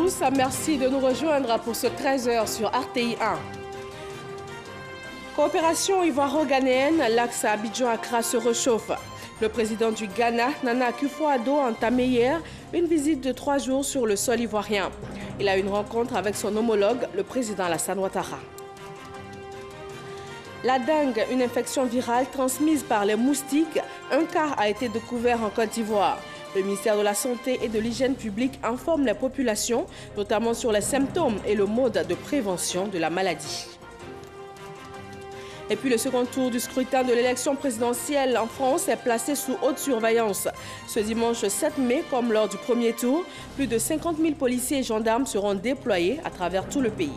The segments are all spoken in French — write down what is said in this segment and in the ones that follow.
tous, merci de nous rejoindre pour ce 13h sur RTI 1. Coopération ivoiro-ghanéenne, l'axe Abidjan-Accra se réchauffe. Le président du Ghana, Nana Akufo-Addo, a entamé hier une visite de 3 jours sur le sol ivoirien. Il a eu une rencontre avec son homologue, le président Alassane Ouattara. La dengue, une infection virale transmise par les moustiques, un cas a été découvert en Côte d'Ivoire. Le ministère de la Santé et de l'Hygiène publique informe les populations, notamment sur les symptômes et le mode de prévention de la maladie. Et puis le second tour du scrutin de l'élection présidentielle en France est placé sous haute surveillance. Ce dimanche 7 mai, comme lors du premier tour, plus de 50 000 policiers et gendarmes seront déployés à travers tout le pays.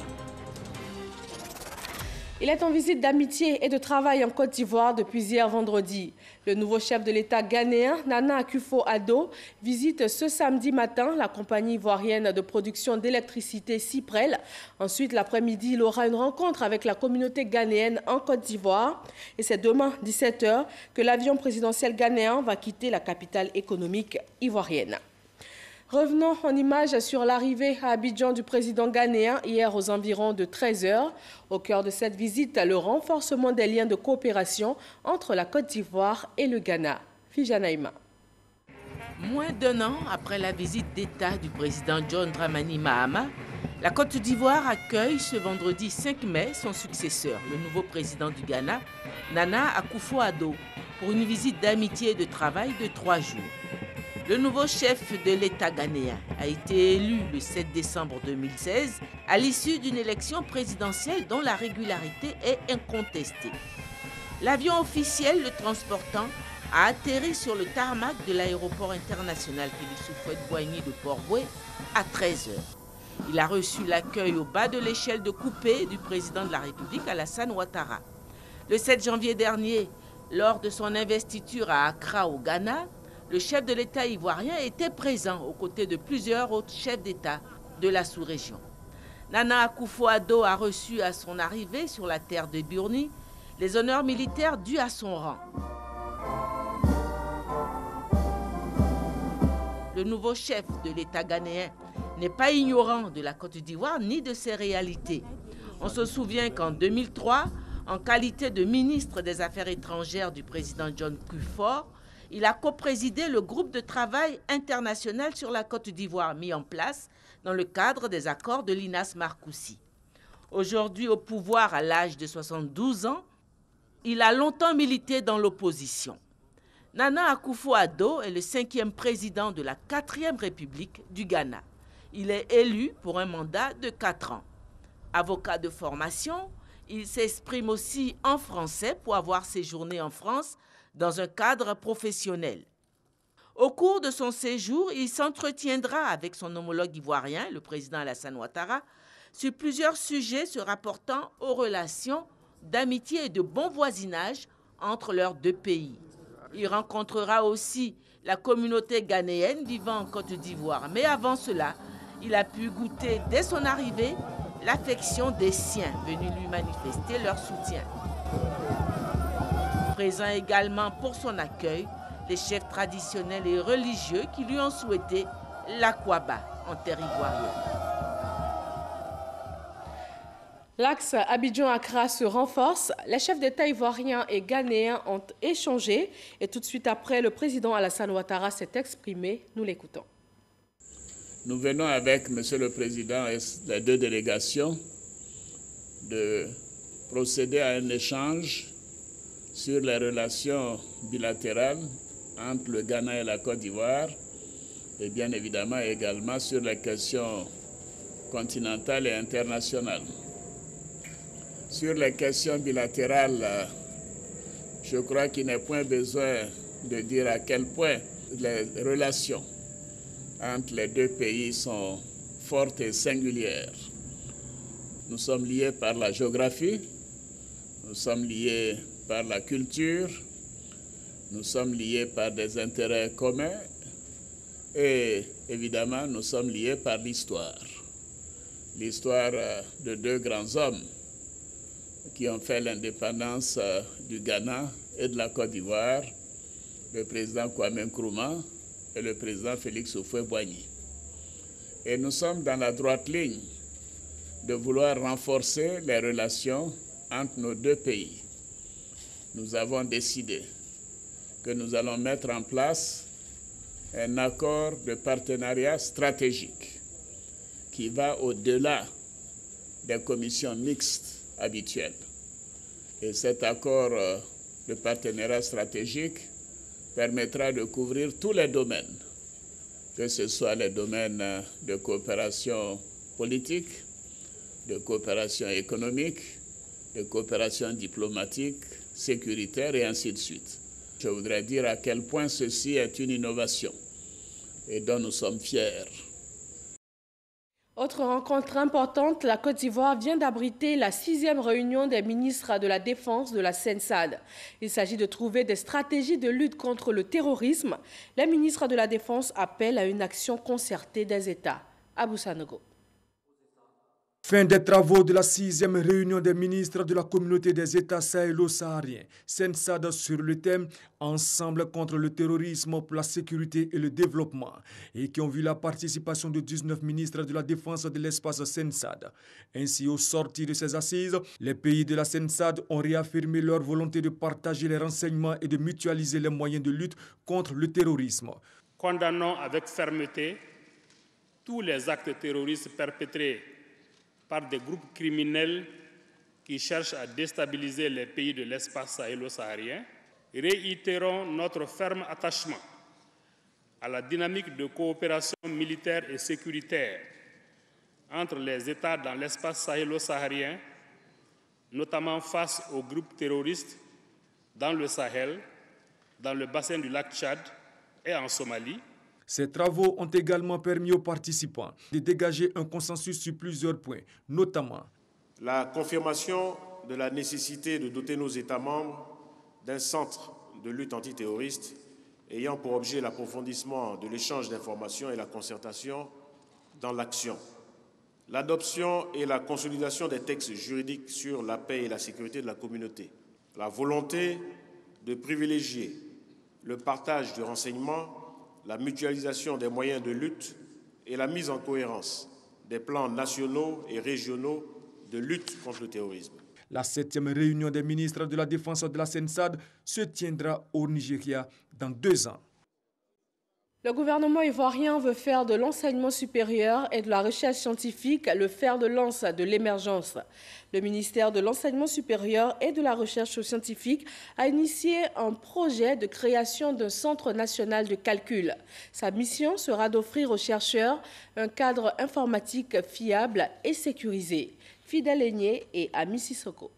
Il est en visite d'amitié et de travail en Côte d'Ivoire depuis hier vendredi. Le nouveau chef de l'État ghanéen, Nana Akufo-Addo, visite ce samedi matin la compagnie ivoirienne de production d'électricité Cyprel. Ensuite, l'après-midi, il aura une rencontre avec la communauté ghanéenne en Côte d'Ivoire. Et c'est demain, 17 h, que l'avion présidentiel ghanéen va quitter la capitale économique ivoirienne. Revenons en images sur l'arrivée à Abidjan du président ghanéen hier aux environs de 13 h. Au cœur de cette visite, le renforcement des liens de coopération entre la Côte d'Ivoire et le Ghana. Fijanaïma. Moins d'un an après la visite d'État du président John Dramani Mahama, la Côte d'Ivoire accueille ce vendredi 5 mai son successeur, le nouveau président du Ghana, Nana Akufo-Addo, pour une visite d'amitié et de travail de 3 jours. Le nouveau chef de l'État ghanéen a été élu le 7 décembre 2016 à l'issue d'une élection présidentielle dont la régularité est incontestée. L'avion officiel le transportant a atterri sur le tarmac de l'aéroport international Félix Houphouët-Boigny de Port-Bouët à 13 h. Il a reçu l'accueil au bas de l'échelle de coupé du président de la République Alassane Ouattara. Le 7 janvier dernier, lors de son investiture à Accra au Ghana, le chef de l'État ivoirien était présent aux côtés de plusieurs autres chefs d'État de la sous-région. Nana Akufo-Addo a reçu à son arrivée sur la terre de Burni les honneurs militaires dus à son rang. Le nouveau chef de l'État ghanéen n'est pas ignorant de la Côte d'Ivoire ni de ses réalités. On se souvient qu'en 2003, en qualité de ministre des Affaires étrangères du président John Kufuor, il a coprésidé le groupe de travail international sur la Côte d'Ivoire mis en place dans le cadre des accords de Linas Marcoussi. Aujourd'hui au pouvoir à l'âge de 72 ans, il a longtemps milité dans l'opposition. Nana Akufo-Addo est le 5e président de la 4e République du Ghana. Il est élu pour un mandat de 4 ans. Avocat de formation, il s'exprime aussi en français pour avoir séjourné en France dans un cadre professionnel. Au cours de son séjour, il s'entretiendra avec son homologue ivoirien, le président Alassane Ouattara, sur plusieurs sujets se rapportant aux relations d'amitié et de bon voisinage entre leurs deux pays. Il rencontrera aussi la communauté ghanéenne vivant en Côte d'Ivoire. Mais avant cela, il a pu goûter dès son arrivée l'affection des siens venus lui manifester leur soutien. Présent également pour son accueil, les chefs traditionnels et religieux qui lui ont souhaité l'Akwaba en terre ivoirienne. L'axe Abidjan-Accra se renforce. Les chefs d'État ivoiriens et ghanéens ont échangé. Et tout de suite après, le président Alassane Ouattara s'est exprimé. Nous l'écoutons. Nous venons avec Monsieur le Président et les 2 délégations de procéder à un échange sur les relations bilatérales entre le Ghana et la Côte d'Ivoire et bien évidemment également sur les questions continentales et internationales. Sur les questions bilatérales, je crois qu'il n'est point besoin de dire à quel point les relations entre les 2 pays sont fortes et singulières. Nous sommes liés par la géographie, nous sommes liés par la culture, nous sommes liés par des intérêts communs et évidemment nous sommes liés par l'histoire. L'histoire de 2 grands hommes qui ont fait l'indépendance du Ghana et de la Côte d'Ivoire, le président Kwame Nkrumah et le président Félix Houphouët-Boigny. Et nous sommes dans la droite ligne de vouloir renforcer les relations entre nos deux pays. Nous avons décidé que nous allons mettre en place un accord de partenariat stratégique qui va au-delà des commissions mixtes habituelles. Et cet accord de partenariat stratégique permettra de couvrir tous les domaines, que ce soit les domaines de coopération politique, de coopération économique, de coopération diplomatique, sécuritaire et ainsi de suite. Je voudrais dire à quel point ceci est une innovation et dont nous sommes fiers. Autre rencontre importante, la Côte d'Ivoire vient d'abriter la 6e réunion des ministres de la Défense de la CENSAD. Il s'agit de trouver des stratégies de lutte contre le terrorisme. Les ministres de la Défense appellent à une action concertée des États. Abou Sanogo. Fin des travaux de la 6e réunion des ministres de la communauté des États sahélo-sahariens, CENSAD, sur le thème « Ensemble contre le terrorisme pour la sécurité et le développement » et qui ont vu la participation de 19 ministres de la défense de l'espace CENSAD. Ainsi, au sortir de ces assises, les pays de la CENSAD ont réaffirmé leur volonté de partager les renseignements et de mutualiser les moyens de lutte contre le terrorisme. Condamnons avec fermeté tous les actes terroristes perpétrés par des groupes criminels qui cherchent à déstabiliser les pays de l'espace sahélo-saharien. Réitérons notre ferme attachement à la dynamique de coopération militaire et sécuritaire entre les États dans l'espace sahélo-saharien, notamment face aux groupes terroristes dans le Sahel, dans le bassin du lac Tchad et en Somalie. Ces travaux ont également permis aux participants de dégager un consensus sur plusieurs points, notamment la confirmation de la nécessité de doter nos États membres d'un centre de lutte antiterroriste ayant pour objet l'approfondissement de l'échange d'informations et la concertation dans l'action, l'adoption et la consolidation des textes juridiques sur la paix et la sécurité de la communauté, la volonté de privilégier le partage de renseignements, la mutualisation des moyens de lutte et la mise en cohérence des plans nationaux et régionaux de lutte contre le terrorisme. La 7e réunion des ministres de la Défense de la CENSAD se tiendra au Nigeria dans 2 ans. Le gouvernement ivoirien veut faire de l'enseignement supérieur et de la recherche scientifique le fer de lance de l'émergence. Le ministère de l'Enseignement supérieur et de la recherche scientifique a initié un projet de création d'un centre national de calcul. Sa mission sera d'offrir aux chercheurs un cadre informatique fiable et sécurisé. Fidèle Aigné et Ami Sissoko.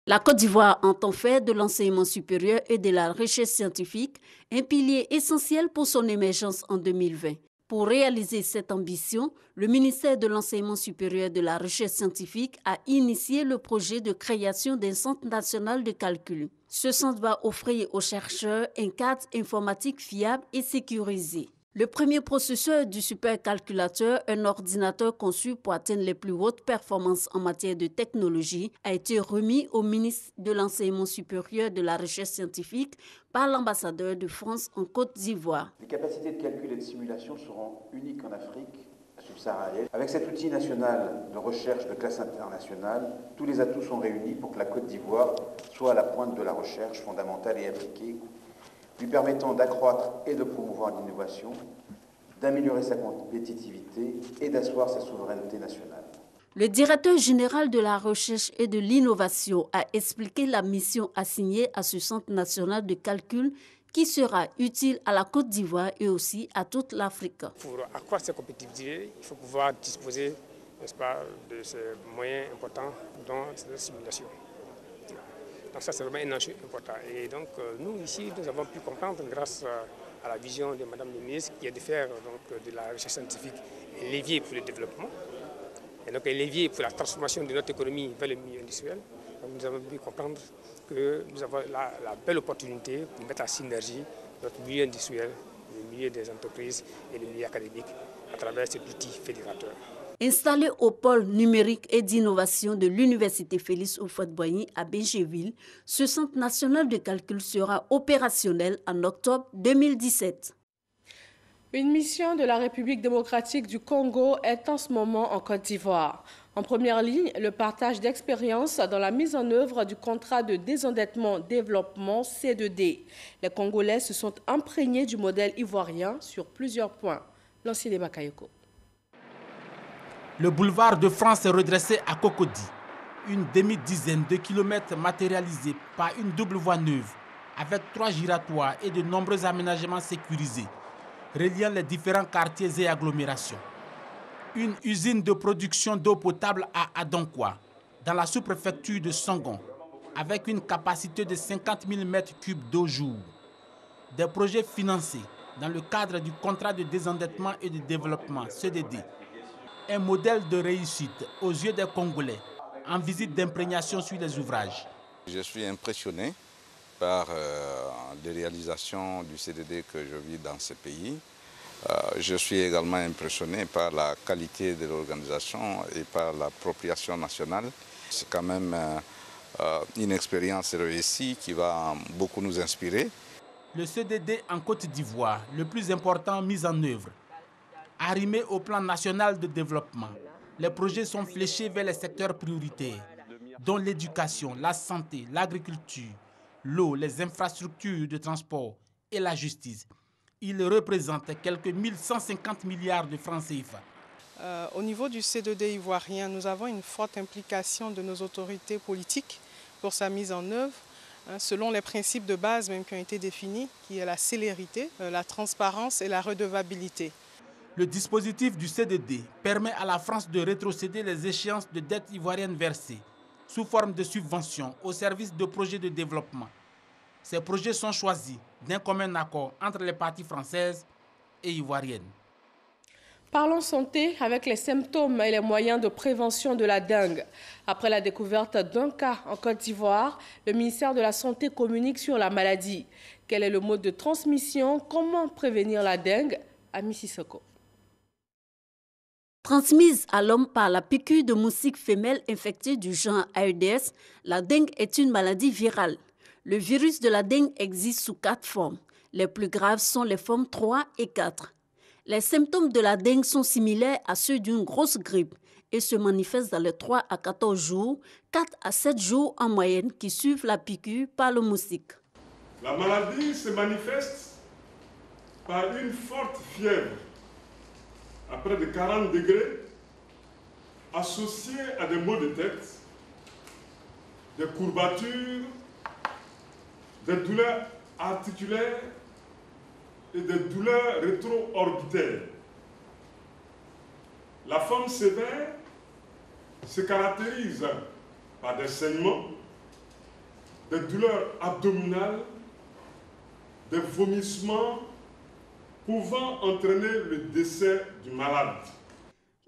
La Côte d'Ivoire entend faire de l'enseignement supérieur et de la recherche scientifique un pilier essentiel pour son émergence en 2020. Pour réaliser cette ambition, le ministère de l'Enseignement supérieur et de la recherche scientifique a initié le projet de création d'un centre national de calcul. Ce centre va offrir aux chercheurs un cadre informatique fiable et sécurisé. Le premier processeur du supercalculateur, un ordinateur conçu pour atteindre les plus hautes performances en matière de technologie, a été remis au ministre de l'Enseignement supérieur et de la Recherche scientifique par l'ambassadeur de France en Côte d'Ivoire. Les capacités de calcul et de simulation seront uniques en Afrique subsaharienne. Avec cet outil national de recherche de classe internationale, tous les atouts sont réunis pour que la Côte d'Ivoire soit à la pointe de la recherche fondamentale et appliquée, lui permettant d'accroître et de promouvoir l'innovation, d'améliorer sa compétitivité et d'asseoir sa souveraineté nationale. Le directeur général de la recherche et de l'innovation a expliqué la mission assignée à ce centre national de calcul qui sera utile à la Côte d'Ivoire et aussi à toute l'Afrique. Pour accroître sa compétitivité, il faut pouvoir disposer, n'est-ce pas, de ces moyens importants dans la simulation. Donc ça, c'est vraiment un enjeu important. Et donc, nous, ici, nous avons pu comprendre, grâce à la vision de Mme la ministre, qui est de faire donc, de la recherche scientifique un levier pour le développement, et donc un levier pour la transformation de notre économie vers le milieu industriel. Donc, nous avons pu comprendre que nous avons la belle opportunité pour mettre en synergie notre milieu industriel, le milieu des entreprises et le milieu académique à travers cet outil fédérateur. Installé au pôle numérique et d'innovation de l'Université Félix Houphouët-Boigny à Bécheville, ce centre national de calcul sera opérationnel en octobre 2017. Une mission de la République démocratique du Congo est en ce moment en Côte d'Ivoire. En première ligne, le partage d'expériences dans la mise en œuvre du contrat de désendettement-développement C2D. Les Congolais se sont imprégnés du modèle ivoirien sur plusieurs points. Lancine Bakayoko. Le boulevard de France est redressé à Cocody. Une demi-dizaine de kilomètres matérialisés par une double voie neuve, avec 3 giratoires et de nombreux aménagements sécurisés, reliant les différents quartiers et agglomérations. Une usine de production d'eau potable à Adonkwa, dans la sous-préfecture de Sangon, avec une capacité de 50 000 m3 d'eau jour. Des projets financés dans le cadre du contrat de désendettement et de développement CDD. Un modèle de réussite aux yeux des Congolais en visite d'imprégnation sur les ouvrages. Je suis impressionné par les réalisations du CDD que je vis dans ce pays. Je suis également impressionné par la qualité de l'organisation et par l'appropriation nationale. C'est quand même une expérience réussie qui va beaucoup nous inspirer. Le CDD en Côte d'Ivoire, le plus important mis en œuvre, arrimé au plan national de développement. Les projets sont fléchés vers les secteurs prioritaires, dont l'éducation, la santé, l'agriculture, l'eau, les infrastructures de transport et la justice. Il représente quelques 1150 milliards de francs CFA. Au niveau du C2D ivoirien, nous avons une forte implication de nos autorités politiques pour sa mise en œuvre, selon les principes de base même qui ont été définis, qui est la célérité, la transparence et la redevabilité. Le dispositif du CDD permet à la France de rétrocéder les échéances de dettes ivoiriennes versées sous forme de subventions au service de projets de développement. Ces projets sont choisis d'un commun accord entre les parties françaises et ivoiriennes. Parlons santé avec les symptômes et les moyens de prévention de la dengue. Après la découverte d'un cas en Côte d'Ivoire, le ministère de la Santé communique sur la maladie. Quel est le mode de transmission? Comment prévenir la dengue? Ami Sissoko. Transmise à l'homme par la piqûre de moustique femelle infectée du genre Aedes, la dengue est une maladie virale. Le virus de la dengue existe sous 4 formes. Les plus graves sont les formes 3 et 4. Les symptômes de la dengue sont similaires à ceux d'une grosse grippe et se manifestent dans les 3 à 14 jours, 4 à 7 jours en moyenne qui suivent la piqûre par le moustique. La maladie se manifeste par une forte fièvre à près de 40 degrés, associée à des maux de tête, des courbatures, des douleurs articulaires et des douleurs rétro-orbitaires. La forme sévère se caractérise par des saignements, des douleurs abdominales, des vomissements pouvant entraîner le décès du malade.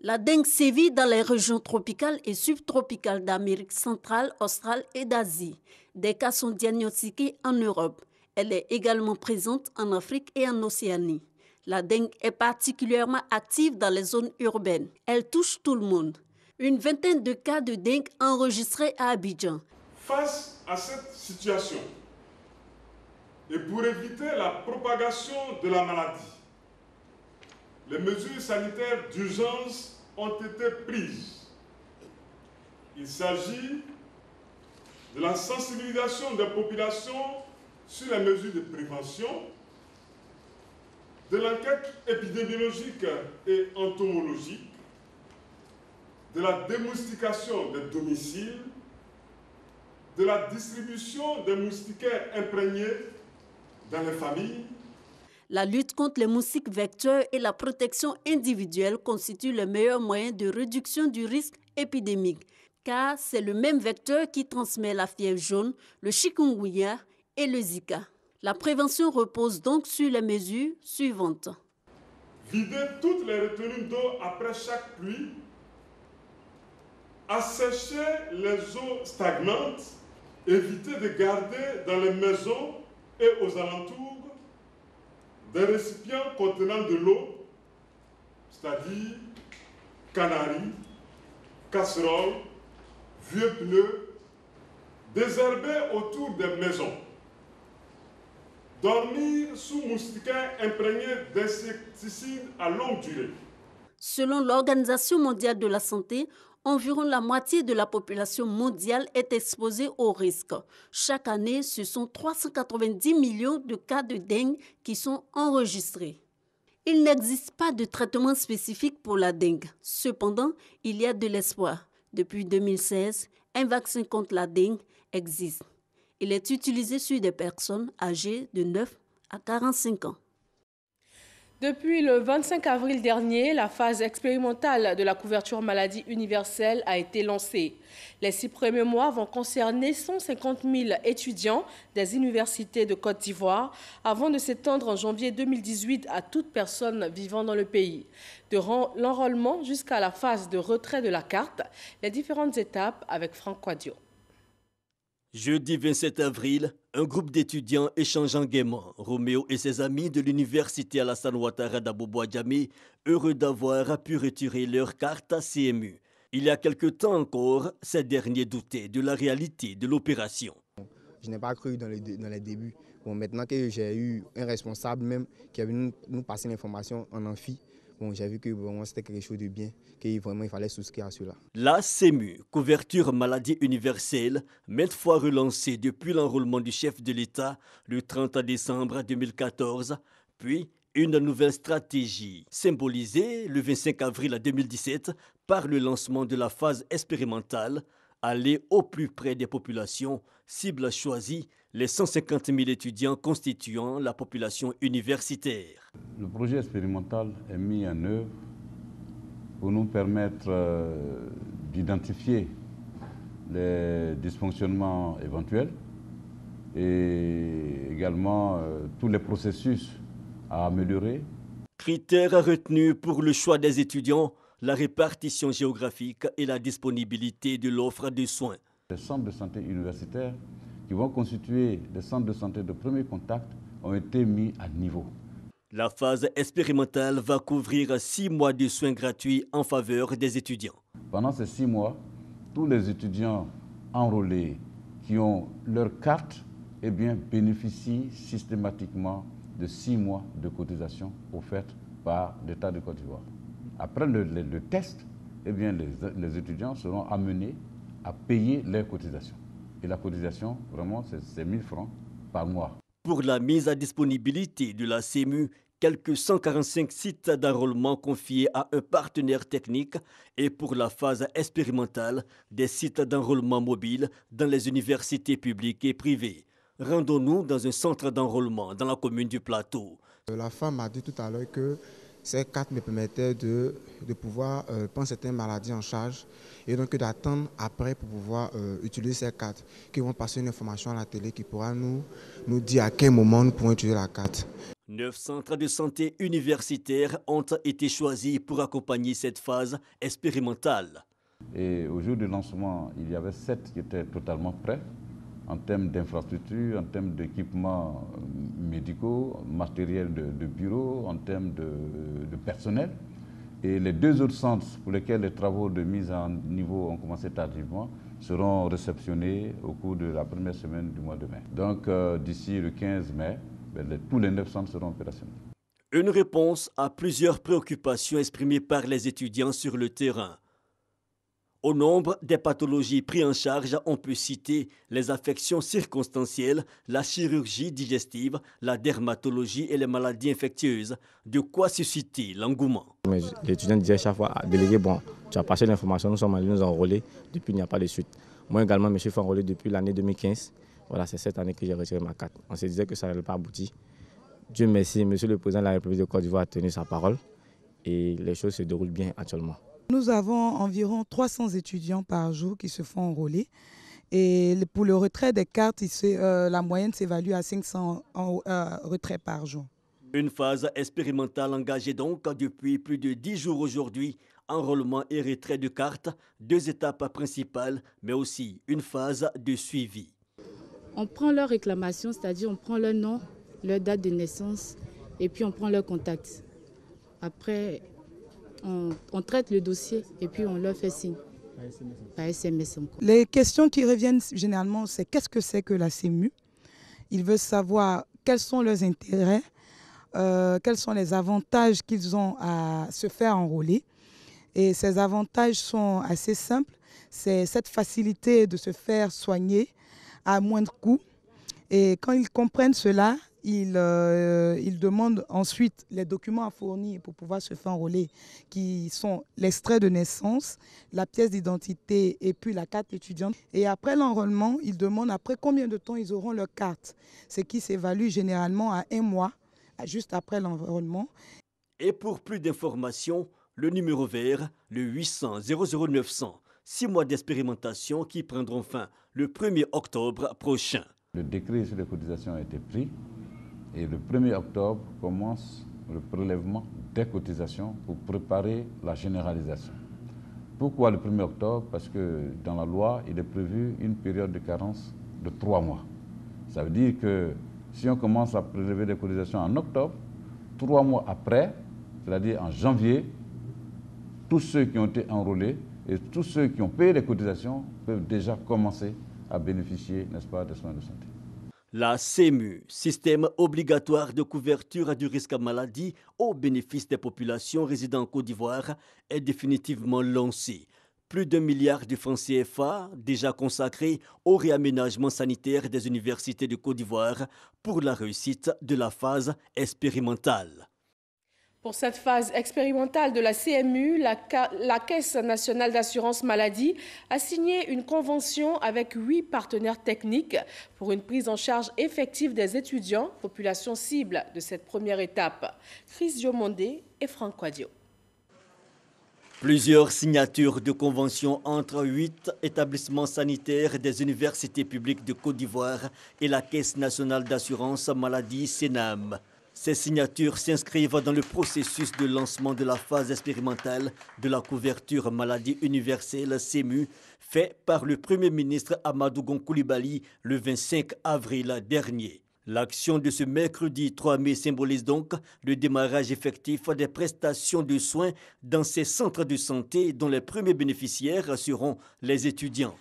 La dengue sévit dans les régions tropicales et subtropicales d'Amérique centrale, australe et d'Asie. Des cas sont diagnostiqués en Europe. Elle est également présente en Afrique et en Océanie. La dengue est particulièrement active dans les zones urbaines. Elle touche tout le monde. Une vingtaine de cas de dengue enregistrés à Abidjan. Face à cette situation, et pour éviter la propagation de la maladie, les mesures sanitaires d'urgence ont été prises. Il s'agit de la sensibilisation des populations sur les mesures de prévention, de l'enquête épidémiologique et entomologique, de la démoustication des domiciles, de la distribution des moustiquaires imprégnés dans les familles. La lutte contre les moustiques vecteurs et la protection individuelle constituent le meilleur moyen de réduction du risque épidémique, car c'est le même vecteur qui transmet la fièvre jaune, le chikungunya et le Zika. La prévention repose donc sur les mesures suivantes. Vider toutes les retenues d'eau après chaque pluie, assécher les eaux stagnantes, éviter de garder dans les maisons et aux alentours des récipients contenant de l'eau, c'est-à-dire canaries, casseroles, vieux pneus, désherber autour des maisons. dormir sous moustiquaires imprégnés d'insecticides à longue durée. Selon l'Organisation mondiale de la santé, environ la moitié de la population mondiale est exposée au risque. Chaque année, ce sont 390 millions de cas de dengue qui sont enregistrés. Il n'existe pas de traitement spécifique pour la dengue. Cependant, il y a de l'espoir. Depuis 2016, un vaccin contre la dengue existe. Il est utilisé sur des personnes âgées de 9 à 45 ans. Depuis le 25 avril dernier, la phase expérimentale de la couverture maladie universelle a été lancée. Les 6 premiers mois vont concerner 150 000 étudiants des universités de Côte d'Ivoire avant de s'étendre en janvier 2018 à toute personne vivant dans le pays. De l'enrôlement jusqu'à la phase de retrait de la carte, les différentes étapes avec Franck Quadio. Jeudi 27 avril, un groupe d'étudiants échangeant gaiement, Roméo et ses amis de l'université Alassane Ouattara d'Abou-Bois-Djamé, heureux d'avoir pu retirer leur carte à CMU. Il y a quelque temps encore, ces derniers doutaient de la réalité de l'opération. Je n'ai pas cru dans les débuts. Bon, maintenant que j'ai eu un responsable même qui a venu nous passer l'information en amphi, bon, j'ai vu que bon, c'était quelque chose de bien, qu'il fallait souscrire à cela. La CMU, couverture maladie universelle, maintes fois relancée depuis l'enrôlement du chef de l'État le 30 décembre 2014, puis une nouvelle stratégie symbolisée le 25 avril 2017 par le lancement de la phase expérimentale, aller au plus près des populations, cible choisie, les 150 000 étudiants constituant la population universitaire. Le projet expérimental est mis en œuvre pour nous permettre d'identifier les dysfonctionnements éventuels et également tous les processus à améliorer. Critères retenus pour le choix des étudiants, la répartition géographique et la disponibilité de l'offre de soins. Les centres de santé universitaires qui vont constituer des centres de santé de premier contact ont été mis à niveau. La phase expérimentale va couvrir 6 mois de soins gratuits en faveur des étudiants. Pendant ces 6 mois, tous les étudiants enrôlés qui ont leur carte bénéficient systématiquement de 6 mois de cotisation offerte par l'État de Côte d'Ivoire. Après le test, les étudiants seront amenés à payer leurs cotisations. Et la cotisation, vraiment, c'est 1 000 francs par mois. Pour la mise à disponibilité de la CMU, quelques 145 sites d'enrôlement confiés à un partenaire technique et pour la phase expérimentale, des sites d'enrôlement mobile dans les universités publiques et privées. Rendons-nous dans un centre d'enrôlement dans la commune du Plateau. La femme m'a dit tout à l'heure que ces cartes me permettaient de pouvoir prendre certaines maladies en charge et donc d'attendre après pour pouvoir utiliser ces cartes, qui vont passer une information à la télé qui pourra nous dire à quel moment nous pourrons utiliser la carte. 9 centres de santé universitaires ont été choisis pour accompagner cette phase expérimentale. Et au jour du lancement, il y avait 7 qui étaient totalement prêts en termes d'infrastructures, en termes d'équipements médicaux, matériel de bureau, en termes de personnel. Et les 2 autres centres pour lesquels les travaux de mise en niveau ont commencé tardivement seront réceptionnés au cours de la première semaine du mois de mai. Donc d'ici le 15 mai, tous les 9 centres seront opérationnels. Une réponse à plusieurs préoccupations exprimées par les étudiants sur le terrain. Au nombre des pathologies prises en charge, on peut citer les affections circonstancielles, la chirurgie digestive, la dermatologie et les maladies infectieuses. De quoi susciter l'engouement. L'étudiant disait chaque fois, délégué, bon, tu as passé l'information, nous sommes allés nous enrôler, depuis il n'y a pas de suite. Moi également, je me suis fait enrôler depuis l'année 2015. Voilà, c'est cette année que j'ai retiré ma carte. On se disait que ça n'allait pas aboutir. Dieu merci, Monsieur le Président de la République de Côte d'Ivoire a tenu sa parole et les choses se déroulent bien actuellement. Nous avons environ 300 étudiants par jour qui se font enrôler. Et pour le retrait des cartes, la moyenne s'évalue à 500 retraits par jour. Une phase expérimentale engagée donc depuis plus de 10 jours aujourd'hui. Enrôlement et retrait de cartes, 2 étapes principales, mais aussi une phase de suivi. On prend leur réclamation, c'est-à-dire on prend leur nom, leur date de naissance et puis on prend leur contact. Après, on traite le dossier et puis on leur fait signe par SMS. Les questions qui reviennent généralement, c'est qu'est-ce que c'est que la CMU? Ils veulent savoir quels sont leurs intérêts, quels sont les avantages qu'ils ont à se faire enrôler. Et ces avantages sont assez simples. C'est cette facilité de se faire soigner à moindre coût. Et quand ils comprennent cela, ils demandent ensuite les documents à fournir pour pouvoir se faire enrôler, qui sont l'extrait de naissance, la pièce d'identité et puis la carte étudiante. Et après l'enrôlement, ils demandent après combien de temps ils auront leur carte, ce qui s'évalue généralement à 1 mois, juste après l'enrôlement. Et pour plus d'informations, le numéro vert, le 800 00 900. 6 mois d'expérimentation qui prendront fin le 1er octobre prochain. Le décret sur les cotisations a été pris et le 1er octobre commence le prélèvement des cotisations pour préparer la généralisation. Pourquoi le 1er octobre? Parce que dans la loi, il est prévu une période de carence de 3 mois. Ça veut dire que si on commence à prélever des cotisations en octobre, 3 mois après, c'est-à-dire en janvier, tous ceux qui ont été enrôlés et tous ceux qui ont payé les cotisations peuvent déjà commencer à bénéficier, n'est-ce pas, des soins de santé. La CEMU, système obligatoire de couverture du risque maladie au bénéfice des populations résidant en Côte d'Ivoire, est définitivement lancée. Plus d'1 milliard de francs CFA déjà consacrés au réaménagement sanitaire des universités de Côte d'Ivoire pour la réussite de la phase expérimentale. Pour cette phase expérimentale de la CMU, la Caisse nationale d'assurance maladie a signé une convention avec 8 partenaires techniques pour une prise en charge effective des étudiants, population cible de cette première étape. Chris Diomondé et Franck Quadio. Plusieurs signatures de conventions entre 8 établissements sanitaires des universités publiques de Côte d'Ivoire et la Caisse nationale d'assurance maladie CNAM. Ces signatures s'inscrivent dans le processus de lancement de la phase expérimentale de la couverture maladie universelle CEMU, fait par le Premier ministre Amadou Gon Coulibaly le 25 avril dernier. L'action de ce mercredi 3 mai symbolise donc le démarrage effectif des prestations de soins dans ces centres de santé dont les premiers bénéficiaires seront les étudiants.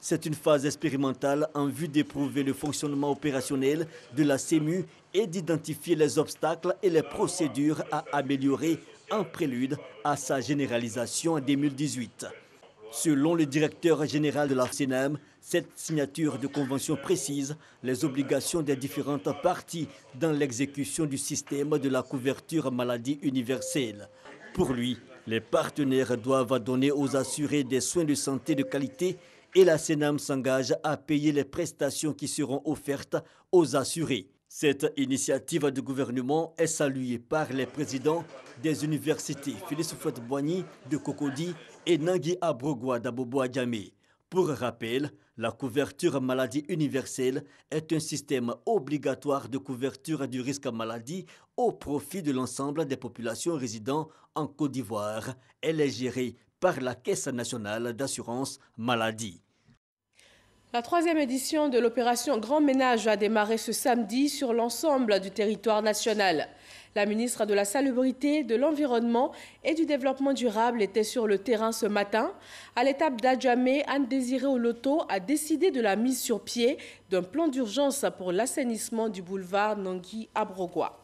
C'est une phase expérimentale en vue d'éprouver le fonctionnement opérationnel de la CEMU et d'identifier les obstacles et les procédures à améliorer en prélude à sa généralisation en 2018. Selon le directeur général de la CNAM, cette signature de convention précise les obligations des différentes parties dans l'exécution du système de la couverture maladie universelle. Pour lui, les partenaires doivent donner aux assurés des soins de santé de qualité et la CNAM s'engage à payer les prestations qui seront offertes aux assurés. Cette initiative du gouvernement est saluée par les présidents des universités Félix Houphouët-Boigny de Cocody et Nangui Abrogwa d'Abobo Adjamé. Pour rappel, la couverture maladie universelle est un système obligatoire de couverture du risque maladie au profit de l'ensemble des populations résidant en Côte d'Ivoire. Elle est gérée par la Caisse nationale d'assurance maladie. La 3e édition de l'opération Grand Ménage a démarré ce samedi sur l'ensemble du territoire national. La ministre de la Salubrité, de l'Environnement et du Développement durable était sur le terrain ce matin. À l'étape d'Adjamé, Anne Désirée Oloto a décidé de la mise sur pied d'un plan d'urgence pour l'assainissement du boulevard Nangui Abrogwa.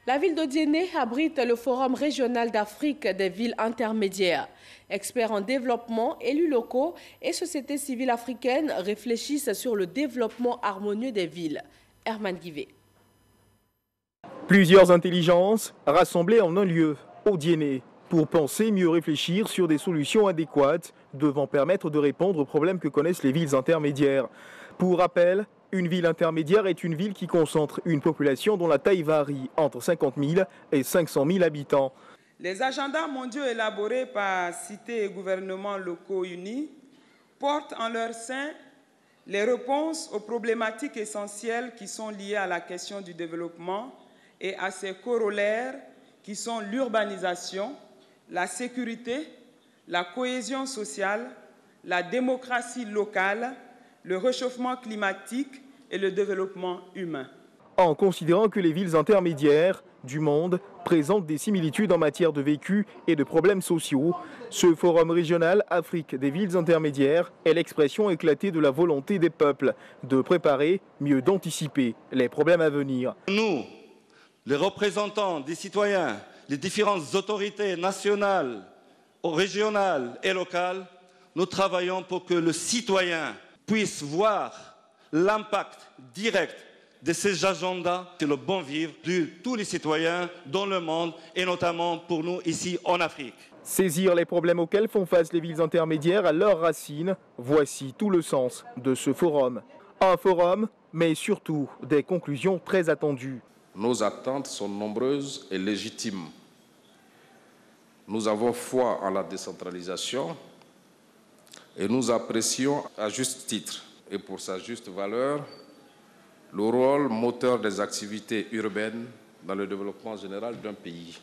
La ville d'Odiéné abrite le Forum régional d'Afrique des villes intermédiaires. Experts en développement, élus locaux et sociétés civiles africaines réfléchissent sur le développement harmonieux des villes. Herman Guivet. Plusieurs intelligences rassemblées en un lieu, Odiéné, pour penser mieux réfléchir sur des solutions adéquates devant permettre de répondre aux problèmes que connaissent les villes intermédiaires. Pour rappel, une ville intermédiaire est une ville qui concentre une population dont la taille varie entre 50 000 et 500 000 habitants. Les agendas mondiaux élaborés par cités et gouvernements locaux unis portent en leur sein les réponses aux problématiques essentielles qui sont liées à la question du développement et à ses corollaires qui sont l'urbanisation, la sécurité, la cohésion sociale, la démocratie locale, le réchauffement climatique et le développement humain. en considérant que les villes intermédiaires du monde présentent des similitudes en matière de vécu et de problèmes sociaux. Ce forum régional Afrique des villes intermédiaires est l'expression éclatée de la volonté des peuples de préparer, mieux d'anticiper les problèmes à venir. Nous, les représentants des citoyens, les différentes autorités nationales, régionales et locales, nous travaillons pour que le citoyen puisse voir l'impact direct de ces agendas sur le bon vivre de tous les citoyens dans le monde et notamment pour nous ici en Afrique. Saisir les problèmes auxquels font face les villes intermédiaires à leurs racines, voici tout le sens de ce forum. Un forum, mais surtout des conclusions très attendues. Nos attentes sont nombreuses et légitimes. Nous avons foi en la décentralisation et nous apprécions à juste titre et pour sa juste valeur le rôle moteur des activités urbaines dans le développement général d'un pays.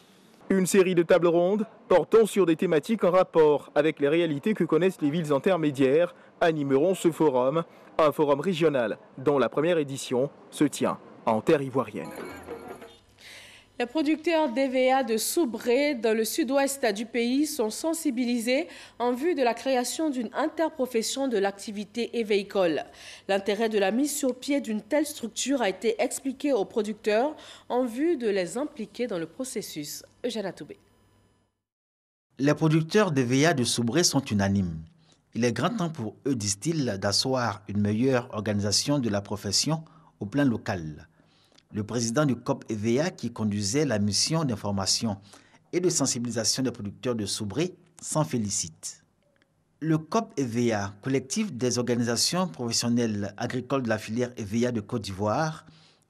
Une série de tables rondes portant sur des thématiques en rapport avec les réalités que connaissent les villes intermédiaires animeront ce forum, un forum régional dont la première édition se tient en terre ivoirienne. Les producteurs d'EVA de Soubré, dans le sud-ouest du pays, sont sensibilisés en vue de la création d'une interprofession de l'activité évéicole. L'intérêt de la mise sur pied d'une telle structure a été expliqué aux producteurs en vue de les impliquer dans le processus. Eugène Atoubé. Les producteurs d'EVA de Soubré sont unanimes. Il est grand temps pour eux, disent-ils, d'asseoir une meilleure organisation de la profession au plan local. Le président du COP EVA, qui conduisait la mission d'information et de sensibilisation des producteurs de Soubré, s'en félicite. Le COP EVA, collectif des organisations professionnelles agricoles de la filière EVA de Côte d'Ivoire,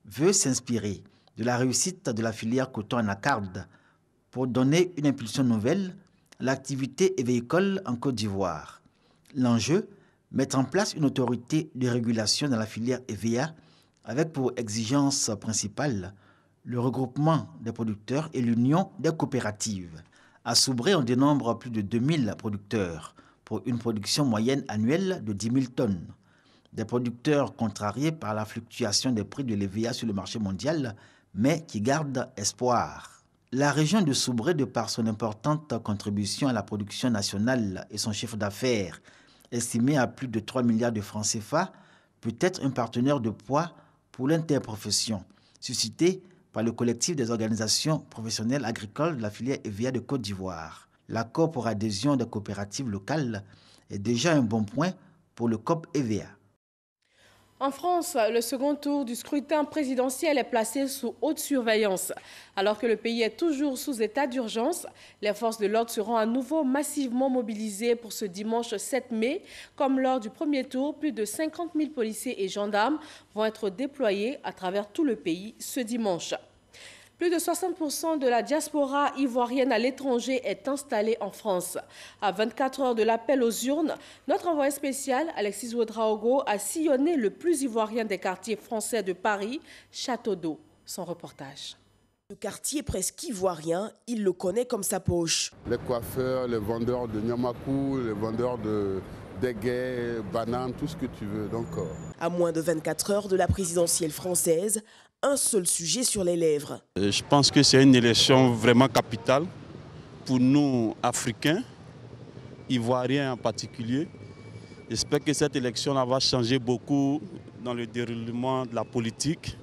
veut s'inspirer de la réussite de la filière coton anacarde pour donner une impulsion nouvelle à l'activité évéicole en Côte d'Ivoire. L'enjeu, mettre en place une autorité de régulation dans la filière EVA avec pour exigence principale le regroupement des producteurs et l'union des coopératives. À Soubré, on dénombre plus de 2000 producteurs pour une production moyenne annuelle de 10 000 tonnes. Des producteurs contrariés par la fluctuation des prix de l'EVA sur le marché mondial, mais qui gardent espoir. La région de Soubré, de par son importante contribution à la production nationale et son chiffre d'affaires, estimé à plus de 3 milliards de francs CFA, peut être un partenaire de poids pour l'interprofession, suscité par le collectif des organisations professionnelles agricoles de la filière EVA de Côte d'Ivoire. L'accord pour adhésion des coopératives locales est déjà un bon point pour le COP EVA. En France, le second tour du scrutin présidentiel est placé sous haute surveillance. Alors que le pays est toujours sous état d'urgence, les forces de l'ordre seront à nouveau massivement mobilisées pour ce dimanche 7 mai. Comme lors du premier tour, plus de 50 000 policiers et gendarmes vont être déployés à travers tout le pays ce dimanche. Plus de 60% de la diaspora ivoirienne à l'étranger est installée en France. À 24 heures de l'appel aux urnes, notre envoyé spécial, Alexis Ouedraogo, a sillonné le plus ivoirien des quartiers français de Paris, Château d'Eau. Son reportage. Le quartier presque ivoirien, il le connaît comme sa poche. Les coiffeurs, les vendeurs de Nyamakou, les vendeurs de déguets, bananes, tout ce que tu veux. Donc, À moins de 24 heures de la présidentielle française, un seul sujet sur les lèvres. Je pense que c'est une élection vraiment capitale pour nous, Africains, Ivoiriens en particulier. J'espère que cette élection va changer beaucoup dans le déroulement de la politique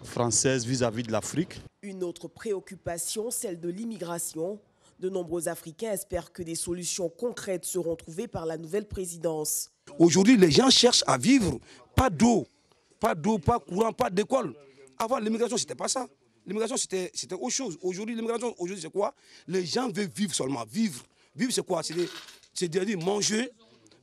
française vis-à-vis de l'Afrique. Une autre préoccupation, celle de l'immigration. De nombreux Africains espèrent que des solutions concrètes seront trouvées par la nouvelle présidence. Aujourd'hui, les gens cherchent à vivre, pas d'eau, pas courant, pas d'école. Avant, l'immigration, c'était pas ça. L'immigration, c'était autre chose. Aujourd'hui, l'immigration, c'est quoi? Les gens veulent vivre seulement. Vivre, c'est quoi? C'est-à-dire manger,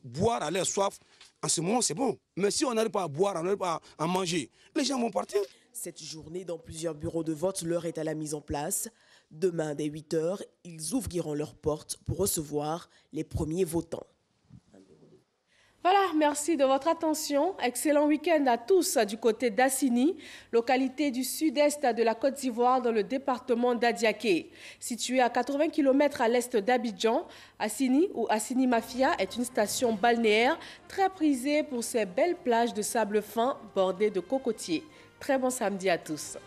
boire, à leur soif. En ce moment, c'est bon. Mais si on n'arrive pas à boire, on n'arrive pas à manger, les gens vont partir. Cette journée, dans plusieurs bureaux de vote, l'heure est à la mise en place. Demain, dès 8 heures, ils ouvriront leurs portes pour recevoir les premiers votants. Voilà, merci de votre attention. Excellent week-end à tous du côté d'Assini, localité du sud-est de la Côte d'Ivoire dans le département d'Adiaké. Située à 80 km à l'est d'Abidjan, Assini ou Assini Mafia est une station balnéaire très prisée pour ses belles plages de sable fin bordées de cocotiers. Très bon samedi à tous.